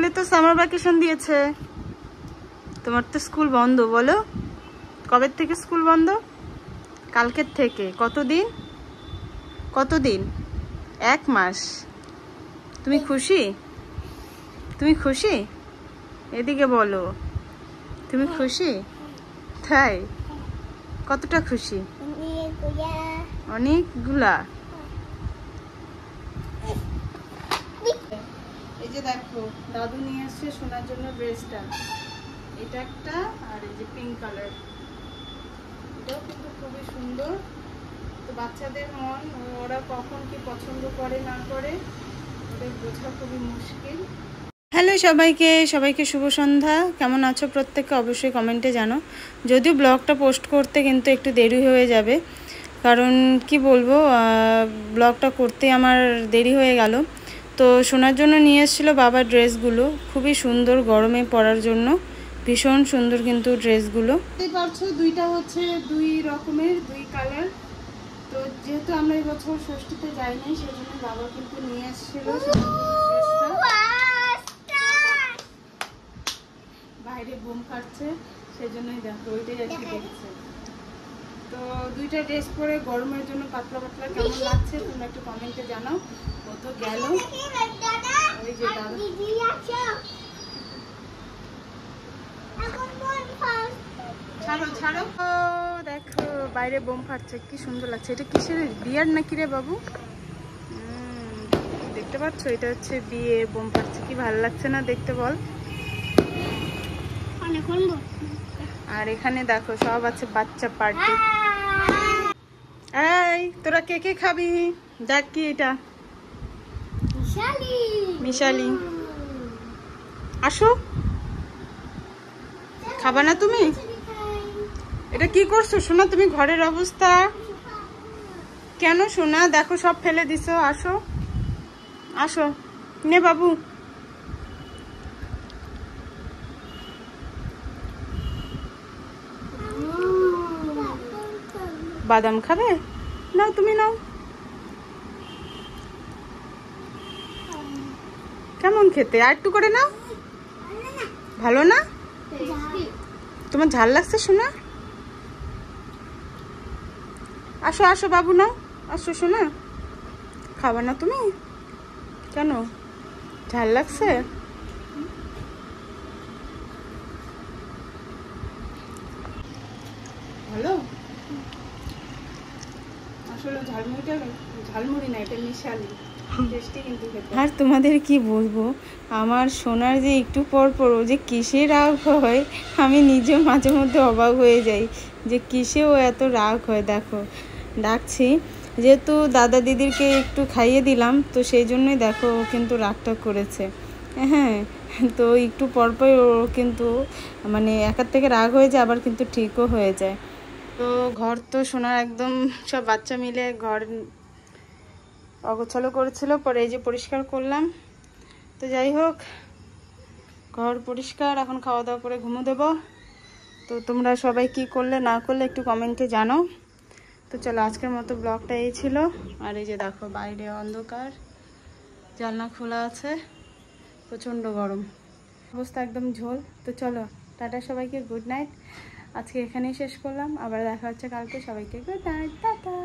স্কুলে তো summer vacation দিয়েছে, তোমার তো স্কুল বন্ধ। বলো কবে থেকে স্কুল বন্ধ? কালকের থেকে। কতদিন? কতদিন? 1 মাস। তুমি খুশি? তুমি খুশি? এদিকে বলো, তুমি খুশি? তাই? কতটা খুশি? অনেকগুলা। এই যে দেখো দাদু নিয়ে আসছে সোনার জন্য ড্রেসটা, এটা একটা, আর এই যে পিঙ্ক কালার, এটাও কিন্তু খুবই সুন্দর। তো বাচ্চাদের মন, ওরা কখন কি পছন্দ করে না করে ওদের বোঝা খুবই মুশকিল। হ্যালো সবাইকে শুভ সন্ধ্যা। কেমন আছো প্রত্যেককে অবশ্যই কমেন্টে জানো। যদিও ব্লগটা পোস্ট করতে কিন্তু একটু দেরি হয়ে যাবে, কারণ কি বলবো, ব্লগটা করতে আমার দেরি হয়ে গেল। তো শোনার জন্য নিয়ে এসেছিলো বাবার ড্রেসগুলো, খুবই সুন্দর গরমে পরার জন্য, ভীষণ সুন্দর কিন্তু ড্রেসগুলো। দেখতে পাচ্ছ দুইটা হচ্ছে 2 রকমের 2 কালার। তো যেহেতু আমরা এই বছর ষষ্ঠীতে যাইনি, সেজন্য বাবা কিন্তু নিয়ে এসেছিল বাইরে বোম ফাটছে, সেজন্যই দেখো ওইটাই আর কি দেখছে। তো দুইটা ড্রেস পরে গরমের জন্য পাতলা পাতলা কেমন লাগছে তোমরা একটু কমেন্টে জানাও। ও তো গেল, ওই যে দাদা ছাড়ো ছাড়ো। ও দেখো বাইরে বোম ফাটছে, কি সুন্দর লাগছে। এটা কিসের বিয়ার নাকি রে বাবু? দেখতে পাচ্ছ, এটা হচ্ছে বিয়ে, বোম ফাটছে, কি ভালো লাগছে না দেখতে বল। আর এখানে দেখো সব আছে বাচ্চা পার্টি। এই তোরা কে কে খাবি? দেখ কি এটা, মিশালি। আসো, খাবা না তুমি? এটা কি করছো সোনা তুমি? ঘরের অবস্থা কেন সোনা? দেখো সব ফেলে দিছো। আসো আসো, নে বাবু। বাদাম খাবে? নাও তুমি নাও। কেমন খেতে? আর একটু করে নাও। ভালো না? তোমার ঝাল লাগছে সোনা? আসো আসো বাবু নাও, আসো সোনা। খাবা না তুমি? কেন, ঝাল লাগছে? ভালো? আসলে ঝালমুড়িটা ঝালমুড়ি না, এটা মিশালি। আর তোমাদের কি বলবো, আমার সোনার যে একটু পর পর ও যে কিসে রাগ হয়, আমি নিজে মাঝে মধ্যে অবাক হয়ে যাই যে কিসে ও এত রাগ হয়। দেখো ডাকছি, যেহেতু দাদা দিদিরকে একটু খাইয়ে দিলাম, তো সেই জন্যই দেখো ও কিন্তু রাগটা করেছে। হ্যাঁ, তো একটু পরপর ও কিন্তু মানে একার থেকে রাগ হয়ে যায়, আবার কিন্তু ঠিকও হয়ে যায়। তো ঘর তো সোনার একদম সব বাচ্চা মিলে ঘর অগোছালো করেছিল, পরে এই যে পরিষ্কার করলাম। তো যাই হোক, ঘর পরিষ্কার, এখন খাওয়া দাওয়া করে ঘুমো দেব। তো তোমরা সবাই কি করলে না করলে একটু কমেন্টে জানাও। তো চলো আজকের মতো ব্লগটা এই ছিল। আর এই যে দেখো বাইরে অন্ধকার, জানলা খোলা আছে, প্রচণ্ড গরম, অবস্থা একদম ঝোল। তো চলো টাটা সবাইকে, গুড নাইট। আজকে এখানেই শেষ করলাম, আবার দেখা হচ্ছে কালকে। সবাইকে গুড নাইট, টাটা।